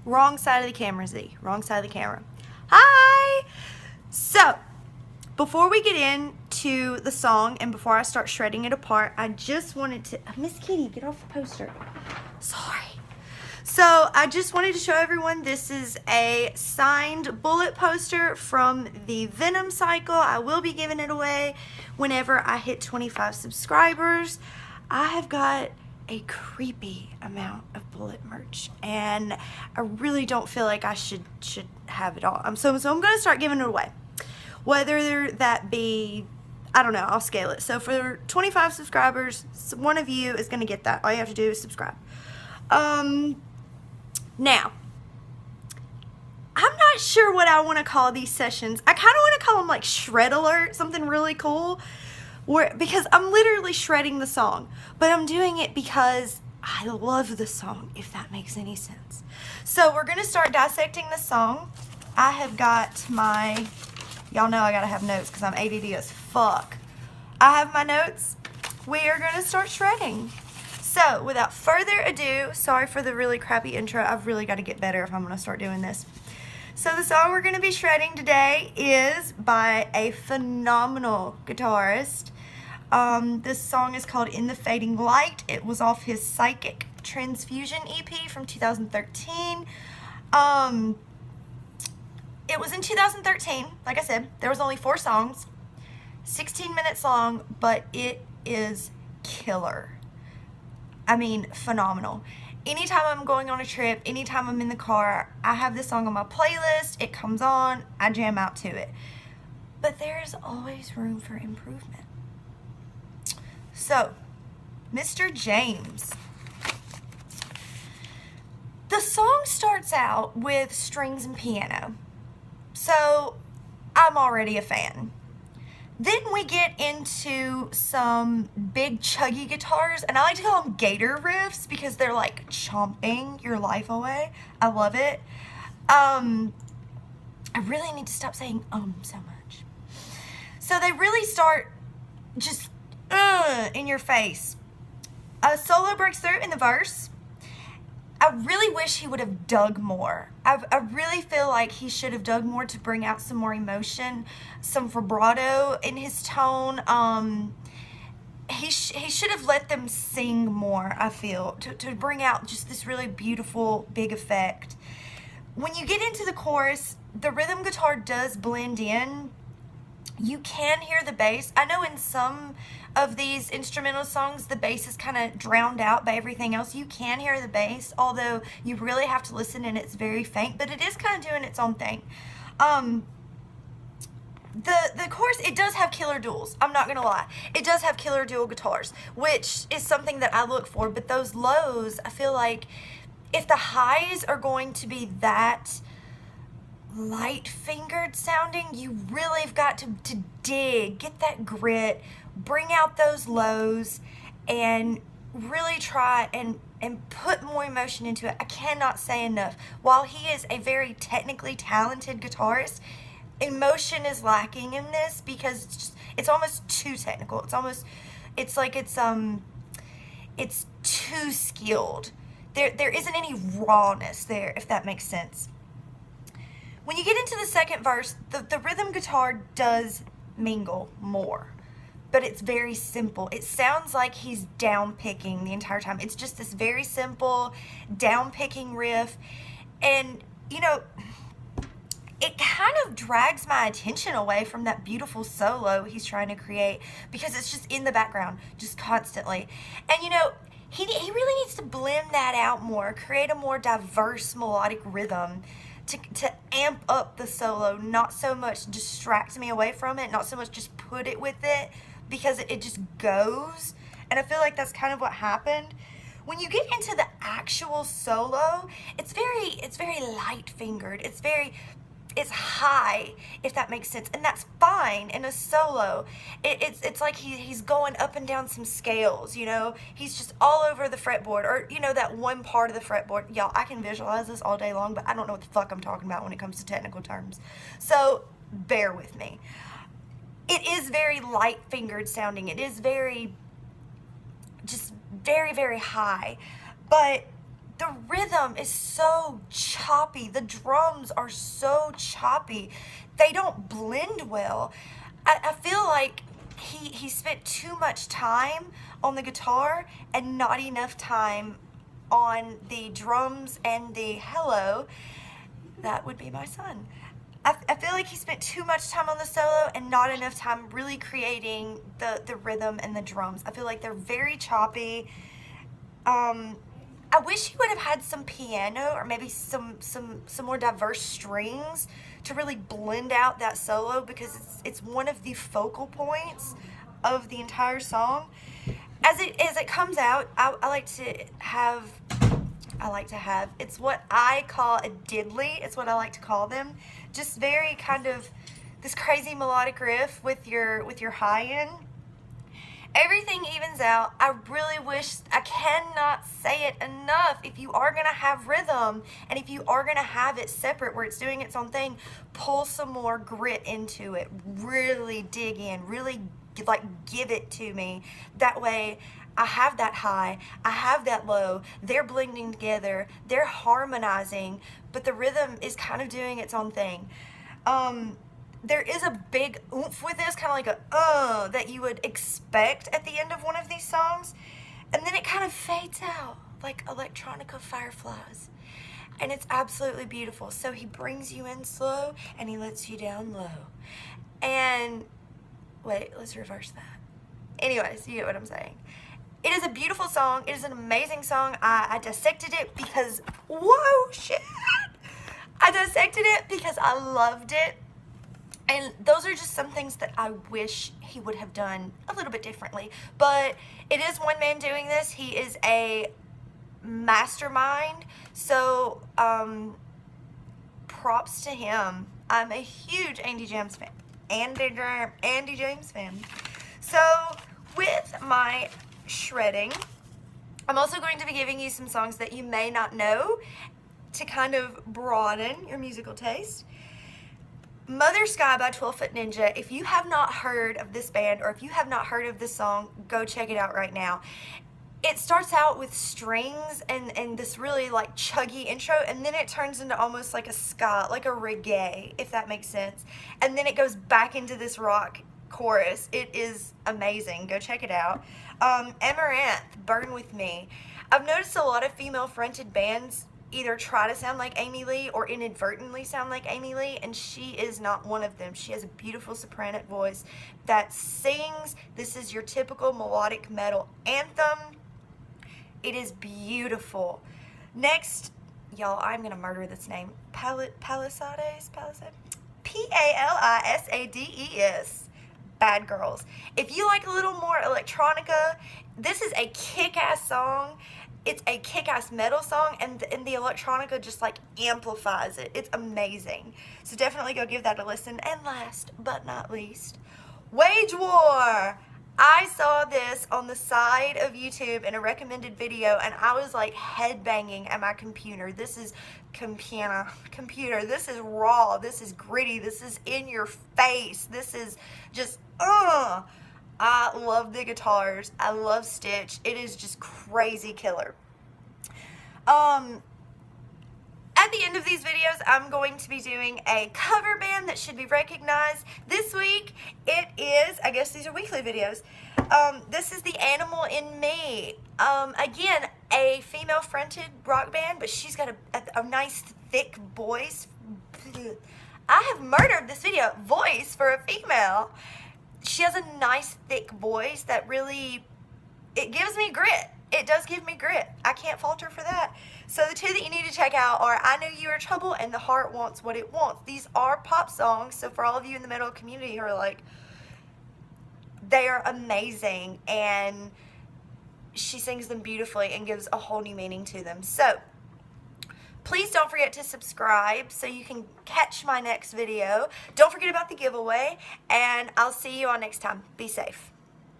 Wrong side of the camera, Z. Wrong side of the camera. Hi! So, before we get into the song and before I start shredding it apart, I just wanted to... Miss Kitty, get off the poster. Sorry. So, I just wanted to show everyone this is a signed bullet poster from the Venom cycle. I will be giving it away whenever I hit 25 subscribers. I have got a creepy amount of bullet merch and I really don't feel like I should have it all. So I'm going to start giving it away. Whether that be, I don't know, I'll scale it. So for 25 subscribers, one of you is going to get that. All you have to do is subscribe. Now, I'm not sure what I want to call these sessions. I kind of want to call them like Shred Alert, something really cool. Because I'm literally shredding the song, but I'm doing it because I love the song, if that makes any sense. So we're going to start dissecting the song. I have got my, y'all know I got to have notes because I'm ADD as fuck. I have my notes. We are going to start shredding. So without further ado, sorry for the really crappy intro. I've really got to get better if I'm going to start doing this. So the song we're going to be shredding today is by a phenomenal guitarist. This song is called In the Fading Light. It was off his Psychic Transfusion EP from 2013. It was in 2013, like I said. There was only 4 songs, 16 minutes long, but it is killer. I mean, phenomenal. Anytime I'm going on a trip, anytime I'm in the car, I have this song on my playlist. It comes on, I jam out to it. But there is always room for improvement. So, Mr. James. The song starts out with strings and piano. So, I'm already a fan. Then we get into some big chuggy guitars, and I like to call them gator riffs because they're like chomping your life away. I love it. I really need to stop saying so much. So they really start just in your face. A solo breaks through in the verse. I really wish he would have dug more. I really feel like he should have dug more to bring out some more emotion, some vibrato in his tone. He should have let them sing more, I feel, to bring out just this really beautiful, big effect. When you get into the chorus, the rhythm guitar does blend in. You can hear the bass. I know in some of these instrumental songs, the bass is kind of drowned out by everything else. You can hear the bass, although you really have to listen and it's very faint, but it is kind of doing its own thing. The chorus, it does have killer duals. I'm not going to lie. It does have killer dual guitars, which is something that I look for, but those lows, I feel like if the highs are going to be that light-fingered sounding, you really have got to dig, get that grit, bring out those lows, and really try and put more emotion into it. I cannot say enough. While he is a very technically talented guitarist, emotion is lacking in this because it's almost too technical. It's too skilled. There isn't any rawness there, if that makes sense. When you get into the second verse, the rhythm guitar does mingle more, but it's very simple. It sounds like he's down-picking the entire time. It's just this very simple down-picking riff, and, you know, it kind of drags my attention away from that beautiful solo he's trying to create because it's just in the background, just constantly. And, you know, he really needs to blend that out more, create a more diverse melodic rhythm to amp up the solo, not so much distract me away from it, not so much just put it with it because it just goes. And I feel like that's kind of what happened. When you get into the actual solo, it's very light-fingered. It's high, if that makes sense, and that's fine in a solo. It's like he's going up and down some scales, you know? He's just all over the fretboard, or, you know, that one part of the fretboard. Y'all, I can visualize this all day long, but I don't know what the fuck I'm talking about when it comes to technical terms. So, bear with me. It is very light-fingered sounding. It is very, very high. But the rhythm rhythm is so choppy. The drums are so choppy. They don't blend well. I feel like he spent too much time on the guitar and not enough time on the drums and the hello. That would be my son. I feel like he spent too much time on the solo and not enough time really creating the rhythm and the drums. I feel like they're very choppy. I wish he would have had some piano or maybe some more diverse strings to really blend out that solo, because it's one of the focal points of the entire song. As it comes out, I like to have, it's what I call a diddly. It's what I like to call them. Just very kind of this crazy melodic riff with your high end. Everything evens out. I really wish, I cannot say it enough, if you are going to have rhythm and if you are going to have it separate where it's doing its own thing, pull some more grit into it. Really dig in. Really like give it to me. That way I have that high, I have that low, they're blending together, they're harmonizing, but the rhythm is kind of doing its own thing. There is a big oomph with this, kind of like a that you would expect at the end of one of these songs, and then it kind of fades out like electronica fireflies, and it's absolutely beautiful. So he brings you in slow and he lets you down low. And wait, let's reverse that. Anyways, you get what I'm saying. It is a beautiful song. It is an amazing song. I dissected it because, whoa, shit. I dissected it because I loved it. And those are just some things that I wish he would have done a little bit differently. But it is one man doing this. He is a mastermind. So, props to him. I'm a huge Andy James fan. Andy James fan. So, with my shredding, I'm also going to be giving you some songs that you may not know to kind of broaden your musical taste. Mother Sky by 12 Foot Ninja. If you have not heard of this band, or if you have not heard of this song, go check it out right now. It starts out with strings and this really like chuggy intro, and then it turns into almost like a ska, like a reggae, if that makes sense. And then it goes back into this rock chorus. It is amazing. Go check it out. Amaranth, Burn With Me. I've noticed a lot of female fronted bands either try to sound like Amy Lee or inadvertently sound like Amy Lee, and she is not one of them. She has a beautiful soprano voice that sings. This is your typical melodic metal anthem. It is beautiful. Next, y'all, I'm gonna murder this name. Palisades? P-A-L-I-S-A-D-E-S. Bad Girls. If you like a little more electronica, this is a kick-ass song. It's a kick-ass metal song, and the electronica just like amplifies it. It's amazing. So definitely go give that a listen. And last but not least, Wage War. I saw this on the side of YouTube in a recommended video, and I was like headbanging at my computer. This is computer. This is raw. This is gritty. This is in your face. This is just I love the guitars. I love Stitch. It is just crazy killer. At the end of these videos, I'm going to be doing a cover band that should be recognized. This week, it is, I guess these are weekly videos. This is The Animal in Me. Again, a female fronted rock band, but she's got a nice thick voice. I have murdered this video. Voice for a female. She has a nice thick voice that really, it gives me grit. It does give me grit. I can't falter for that. So the two that you need to check out are I Know You Are Trouble and The Heart Wants What It Wants. These are pop songs, so for all of you in the metal community who are like, they are amazing, and she sings them beautifully and gives a whole new meaning to them. So please don't forget to subscribe so you can catch my next video. Don't forget about the giveaway, and I'll see you all next time. Be safe.